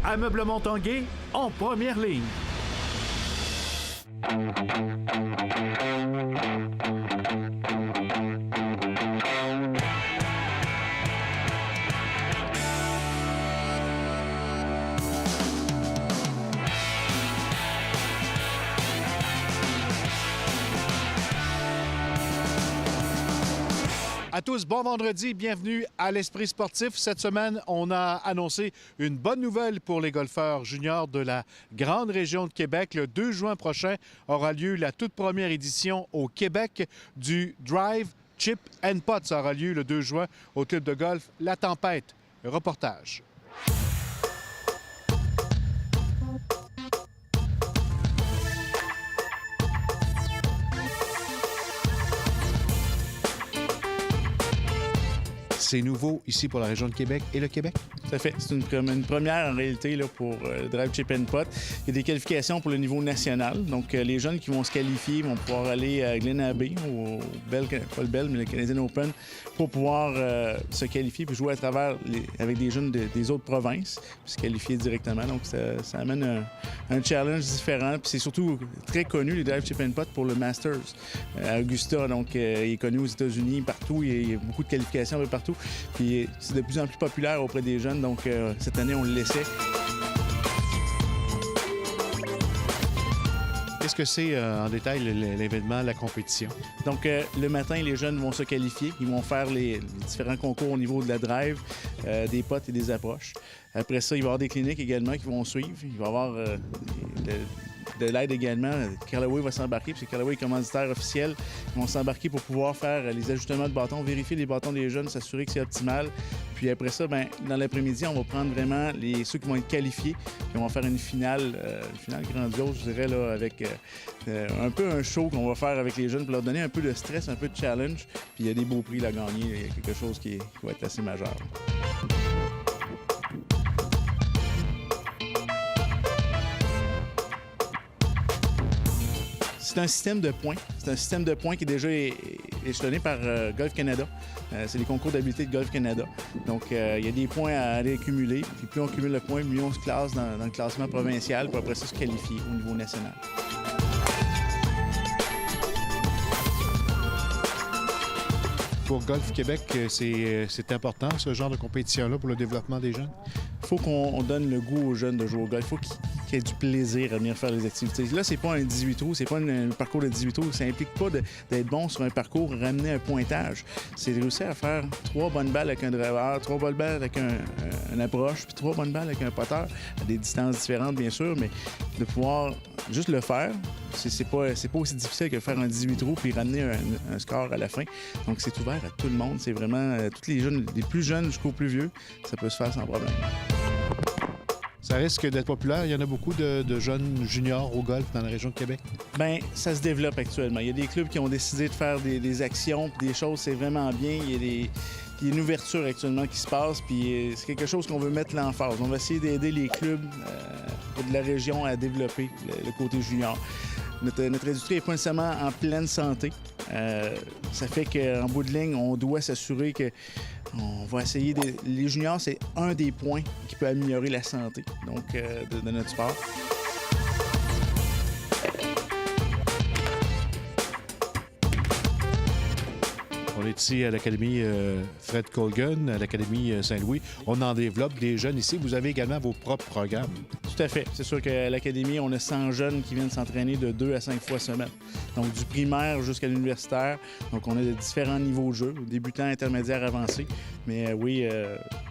Ameublement Tanguay en première ligne. À tous, bon vendredi, bienvenue à l'Esprit sportif. Cette semaine, on a annoncé une bonne nouvelle pour les golfeurs juniors de la grande région de Québec. Le 2 juin prochain aura lieu la toute première édition au Québec du Drive, Chip and Putt. Ça aura lieu le 2 juin au club de golf La Tempête. Reportage. C'est nouveau ici pour la région de Québec et le Québec? Tout à fait. C'est une première en réalité là, pour Drive Chip and Putt. Il y a des qualifications pour le niveau national. Donc, les jeunes qui vont se qualifier vont pouvoir aller à Glen Abbey, au Bell, pas le Bell, mais le Canadian Open, pour pouvoir se qualifier puis jouer à travers avec des jeunes des autres provinces, puis se qualifier directement. Donc, ça amène un challenge différent. Puis c'est surtout très connu, les Drive Chip and Putt, pour le Masters à Augusta. Donc, il est connu aux États-Unis, partout. Il y a beaucoup de qualifications un peu partout. Puis c'est de plus en plus populaire auprès des jeunes. Donc, cette année, on le laissait. Qu'est-ce que c'est en détail l'événement, la compétition? Donc, le matin, les jeunes vont se qualifier. Ils vont faire les différents concours au niveau de la drive, des putts et des approches. Après ça, il va y avoir des cliniques également qui vont suivre. Il va y avoir de l'aide également. Callaway va s'embarquer, parce que Callaway est commanditaire officiel. Ils vont s'embarquer pour pouvoir faire les ajustements de bâtons, vérifier les bâtons des jeunes, s'assurer que c'est optimal. Puis après ça, bien, dans l'après-midi, on va prendre vraiment ceux qui vont être qualifiés. Puis on va faire une finale grandiose, je dirais, là, avec un peu un show qu'on va faire avec les jeunes pour leur donner un peu de stress, un peu de challenge. Puis il y a des beaux prix à gagner. Il y a quelque chose qui va être assez majeur. C'est un système de points. C'est un système de points qui est déjà échelonné par Golf Canada. C'est les concours d'habileté de Golf Canada. Donc, il y a des points à aller accumuler. Puis plus on cumule le point, mieux on se classe dans le classement provincial, pour après ça se qualifier au niveau national. Pour Golf Québec, c'est important, ce genre de compétition-là, pour le développement des jeunes? Il faut qu'on donne le goût aux jeunes de jouer au golf. Il faut qu'il y ait du plaisir à venir faire les activités. Là, c'est pas un 18 trous, c'est pas un parcours de 18 trous. Ça implique pas d'être bon sur un parcours, ramener un pointage. C'est de réussir à faire 3 bonnes balles avec un driver, 3 bonnes balles avec un approche, puis 3 bonnes balles avec un putter, à des distances différentes, bien sûr, mais de pouvoir juste le faire, c'est pas aussi difficile que de faire un 18 trous puis ramener un score à la fin. Donc, c'est ouvert à tout le monde. C'est vraiment tous les jeunes, des plus jeunes jusqu'aux plus vieux, ça peut se faire sans problème. Ça risque d'être populaire. Il y en a beaucoup de jeunes juniors au golf dans la région de Québec? Bien, ça se développe actuellement. Il y a des clubs qui ont décidé de faire des actions, des choses, c'est vraiment bien. Il y a une ouverture actuellement qui se passe, puis c'est quelque chose qu'on veut mettre l'emphase. On va essayer d'aider les clubs de la région à développer le côté junior. Notre industrie n'est pas nécessairement en pleine santé. Ça fait qu'en bout de ligne, on doit s'assurer que on va essayer les juniors, c'est un des points qui peut améliorer la santé de notre sport. On est ici à l'Académie Fred Colgan, à l'Académie Saint-Louis. On en développe des jeunes ici. Vous avez également vos propres programmes. Tout à fait. C'est sûr qu'à l'Académie, on a 100 jeunes qui viennent s'entraîner de 2 à 5 fois semaine. Donc, du primaire jusqu'à l'universitaire. Donc, on a de différents niveaux de jeu, débutants, intermédiaires, avancés. Mais oui,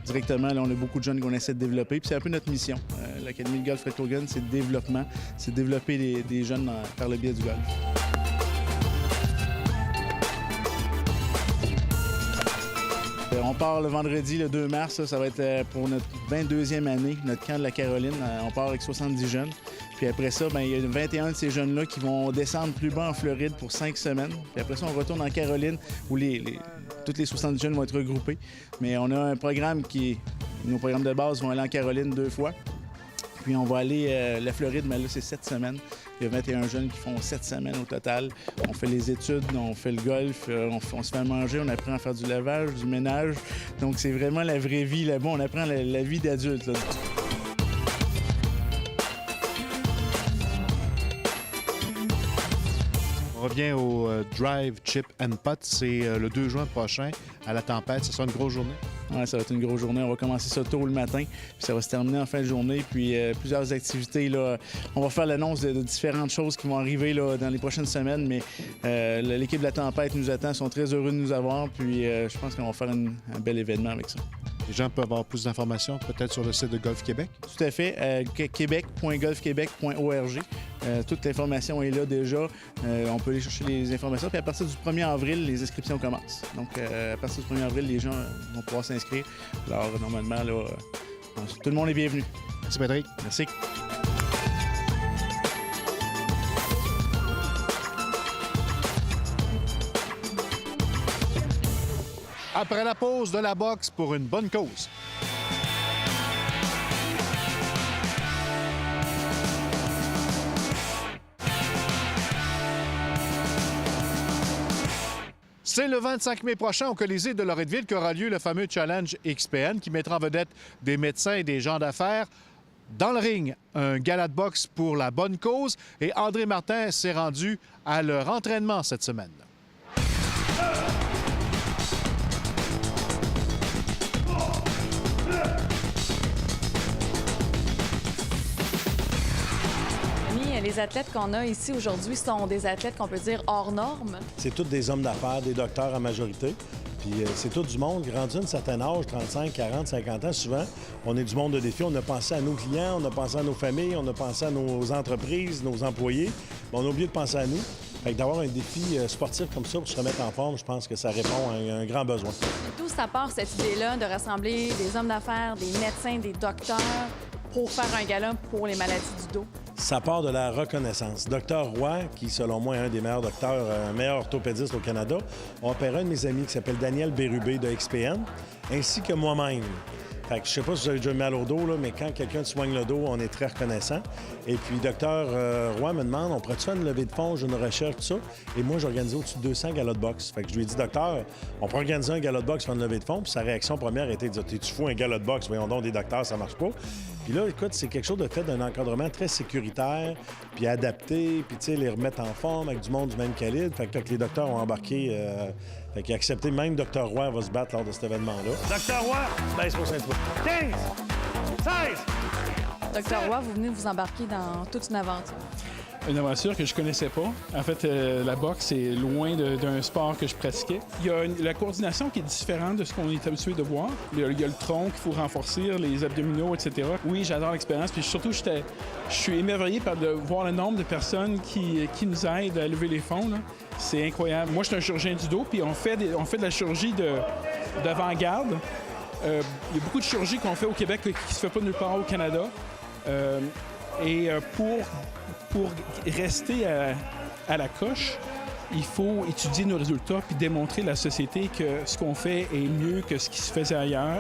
directement, là, on a beaucoup de jeunes qu'on essaie de développer. Puis c'est un peu notre mission. L'Académie de golf Fred Colgan, c'est le développement. C'est de développer des jeunes par le biais du golf. On part le vendredi, le 2 mars. Ça va être pour notre 22e année, notre camp de la Caroline. On part avec 70 jeunes. Puis après ça, bien, il y a 21 de ces jeunes-là qui vont descendre plus bas en Floride pour 5 semaines. Puis après ça, on retourne en Caroline où tous les 70 jeunes vont être regroupés. Mais on a un programme nos programmes de base vont aller en Caroline 2 fois. Puis on va aller la Floride, mais là, c'est 7 semaines. Il y a 21 jeunes qui font 7 semaines au total. On fait les études, on fait le golf, on se fait manger, on apprend à faire du lavage, du ménage. Donc, c'est vraiment la vraie vie là-bas. On apprend la vie d'adulte, là. On revient au Drive, Chip and Putt. C'est le 2 juin prochain à la Tempête. Ce sera une grosse journée? Ouais, ça va être une grosse journée. On va commencer ça tôt le matin, puis ça va se terminer en fin de journée. Puis plusieurs activités. Là. On va faire l'annonce de différentes choses qui vont arriver là, dans les prochaines semaines. Mais l'équipe de la Tempête nous attend. Ils sont très heureux de nous avoir. Puis je pense qu'on va faire un bel événement avec ça. Les gens peuvent avoir plus d'informations peut-être sur le site de Golf Québec? Tout à fait. québec.golfquebec.org. Toute l'information est là déjà. On peut aller chercher les informations. Puis à partir du 1er avril, les inscriptions commencent. Donc, à partir du 1er avril, les gens vont pouvoir s'inscrire. Alors, normalement, là, tout le monde est bienvenu. Merci, Patrick. Merci. Après la pause, de la boxe pour une bonne cause. C'est le 25 mai prochain au Colisée de Loretteville qu'aura lieu le fameux Challenge XPN qui mettra en vedette des médecins et des gens d'affaires. Dans le ring, un gala de boxe pour la bonne cause et André Martin s'est rendu à leur entraînement cette semaine. Les athlètes qu'on a ici aujourd'hui sont des athlètes qu'on peut dire hors normes. C'est tous des hommes d'affaires, des docteurs en majorité. Puis c'est tout du monde rendu à un certain âge, 35, 40, 50 ans, souvent. On est du monde de défi. On a pensé à nos clients, on a pensé à nos familles, on a pensé à nos entreprises, nos employés. Mais on a oublié de penser à nous. Fait que d'avoir un défi sportif comme ça pour se remettre en forme, je pense que ça répond à un grand besoin. D'où ça part cette idée-là de rassembler des hommes d'affaires, des médecins, des docteurs pour faire un gala pour les maladies du dos? Ça part de la reconnaissance. Docteur Roy, qui selon moi est un des meilleurs docteurs, un meilleur orthopédiste au Canada, a opéré un de mes amis qui s'appelle Daniel Bérubé de XPN, ainsi que moi-même. Fait que je sais pas si vous avez déjà mal au dos, là, mais quand quelqu'un te soigne le dos, on est très reconnaissant. Et puis, Docteur Roy me demande, on pourrait-tu faire une levée de fonds, j'ai une recherche, tout ça? Et moi, j'ai organisé au-dessus de 200 galas de boxe. Fait que je lui ai dit, docteur, on peut organiser un gala de boxe, faire une levée de fonds. Puis sa réaction première était de dire, t'es-tu fou, un gala de boxe? Voyons donc, des docteurs, ça marche pas. Puis là, écoute, c'est quelque chose de fait d'un encadrement très sécuritaire, puis adapté, puis tu sais, les remettre en forme avec du monde du même calibre. Fait que les docteurs ont embarqué. Fait qu'il a accepté, même Dr. Roy va se battre lors de cet événement-là. Dr. Roy, baisse vos ceintures. 15! 16! Dr. Roy, vous venez de vous embarquer dans toute une aventure. Une aventure que je connaissais pas. En fait, la boxe est loin d'un sport que je pratiquais. Il y a la coordination qui est différente de ce qu'on est habitué de voir. Il y a le tronc qu'il faut renforcer, les abdominaux, etc. Oui, j'adore l'expérience. Puis surtout, je suis émerveillé par de voir le nombre de personnes qui nous aident à lever les fonds. Là. C'est incroyable. Moi, je suis un chirurgien du dos, puis on fait de la chirurgie d'avant-garde. Il y a beaucoup de chirurgie qu'on fait au Québec qui ne se fait pas nulle part au Canada. Pour rester à la coche, il faut étudier nos résultats puis démontrer à la société que ce qu'on fait est mieux que ce qui se faisait ailleurs.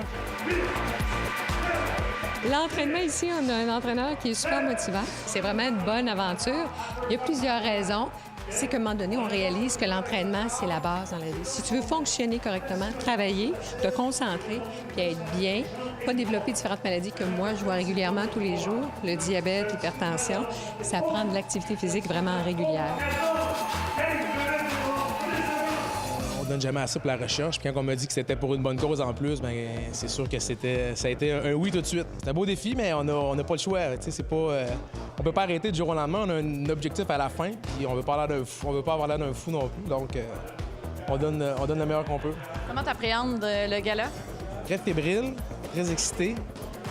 L'entraînement ici, on a un entraîneur qui est super motivant. C'est vraiment une bonne aventure. Il y a plusieurs raisons. C'est qu'à un moment donné, on réalise que l'entraînement, c'est la base dans la vie. Si tu veux fonctionner correctement, travailler, te concentrer, puis être bien, pas développer différentes maladies que moi, je vois régulièrement tous les jours, le diabète, l'hypertension, ça prend de l'activité physique vraiment régulière. On donne jamais assez pour la recherche. Puis quand on m'a dit que c'était pour une bonne cause en plus, bien, c'est sûr que ça a été un oui tout de suite. C'est un beau défi, mais on n'a pas le choix. C'est pas, on peut pas arrêter du jour au lendemain. On a un objectif à la fin, puis on veut pas avoir l'air d'un fou non plus. Donc, on donne le meilleur qu'on peut. Comment tu appréhendes le gala? Très fébrile, très excité,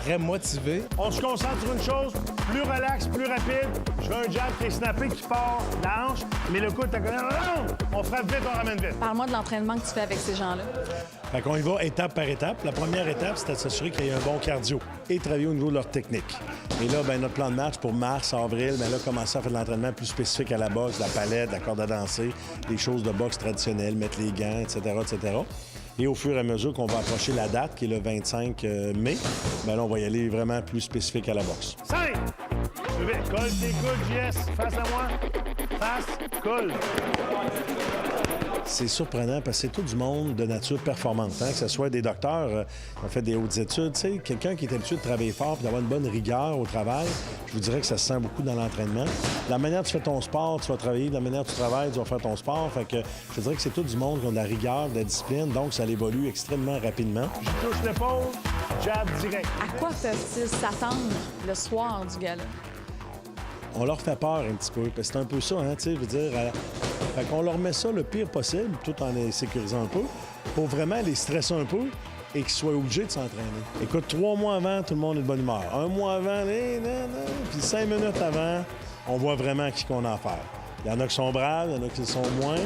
très motivé. On se concentre sur une chose, plus relax, plus rapide. Je veux un jab qui est snappé, qui part la hanche, mais le coup, on frappe vite, on ramène vite. Parle-moi de l'entraînement que tu fais avec ces gens-là. Fait qu'on y va étape par étape. La première étape, c'est de s'assurer qu'il y ait un bon cardio et travailler au niveau de leur technique. Et là, bien, notre plan de match pour mars, avril, bien là, commencer à faire de l'entraînement plus spécifique à la boxe, la palette, la corde à danser, des choses de boxe traditionnelles, mettre les gants, etc., etc. Et au fur et à mesure qu'on va approcher la date, qui est le 25 mai, bien là, on va y aller vraiment plus spécifique à la boxe. 5! Colle tes coudes, JS. Face à moi. Face, colle. c'est surprenant parce que c'est tout du monde de nature performante, hein? Que ce soit des docteurs qui ont fait des hautes études, tu sais, quelqu'un qui est habitué de travailler fort et d'avoir une bonne rigueur au travail, je vous dirais que ça se sent beaucoup dans l'entraînement. De la manière dont tu fais ton sport, tu vas travailler, de la manière dont tu travailles, tu vas faire ton sport. Fait que je dirais que c'est tout du monde qui ont de la rigueur, de la discipline, donc ça évolue extrêmement rapidement. Je touche l'épaule, jab direct. À quoi peuvent-ils s'attendre le soir du gala? On leur fait peur un petit peu, parce que c'est un peu ça, hein, tu sais, je veux dire... Fait qu'on leur met ça le pire possible, tout en les sécurisant un peu, pour vraiment les stresser un peu et qu'ils soient obligés de s'entraîner. Écoute, 3 mois avant, tout le monde est de bonne humeur. 1 mois avant, puis 5 minutes avant, on voit vraiment qui qu'on a à faire. Il y en a qui sont braves, il y en a qui le sont moins.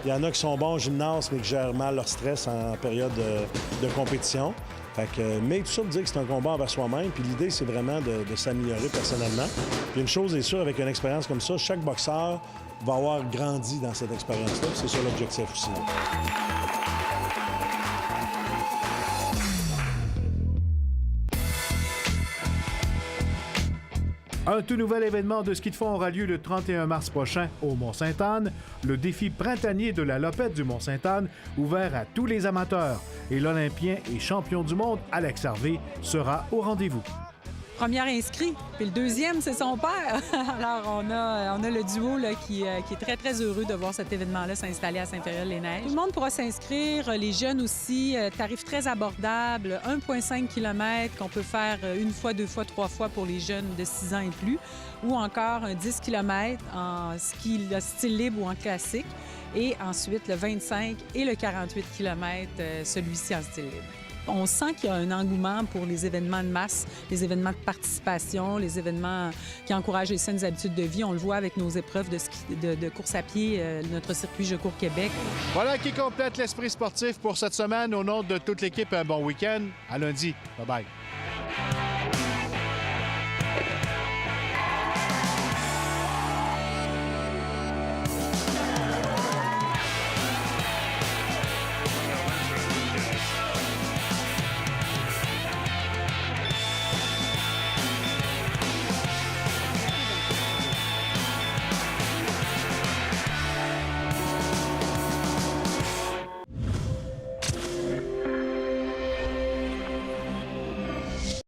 Il y en a qui sont bons gymnastes, mais qui gèrent mal leur stress en période de compétition. Fait que, mais tout ça veut dire que c'est un combat envers soi-même. Puis l'idée, c'est vraiment de s'améliorer personnellement. Puis une chose est sûre, avec une expérience comme ça, chaque boxeur va avoir grandi dans cette expérience-là. C'est ça l'objectif aussi. Un tout nouvel événement de ski de fond aura lieu le 31 mars prochain au Mont-Sainte-Anne, le défi printanier de la Lopette du Mont-Sainte-Anne, ouvert à tous les amateurs. Et l'Olympien et champion du monde, Alex Harvey, sera au rendez-vous. Premier inscrit, puis le deuxième, c'est son père. Alors, on a le duo là, qui est très, très heureux de voir cet événement-là s'installer à Saint-Péréal-les-Neiges. Tout le monde pourra s'inscrire, les jeunes aussi, tarif très abordable, 1,5 km qu'on peut faire 1 fois, 2 fois, 3 fois pour les jeunes de 6 ans et plus, ou encore un 10 km en ski style libre ou en classique, et ensuite le 25 et le 48 km, celui-ci en style libre. On sent qu'il y a un engouement pour les événements de masse, les événements de participation, les événements qui encouragent les saines habitudes de vie. On le voit avec nos épreuves de course à pied, notre circuit Je cours Québec. Voilà qui complète l'esprit sportif pour cette semaine. Au nom de toute l'équipe, un bon week-end. À lundi. Bye-bye.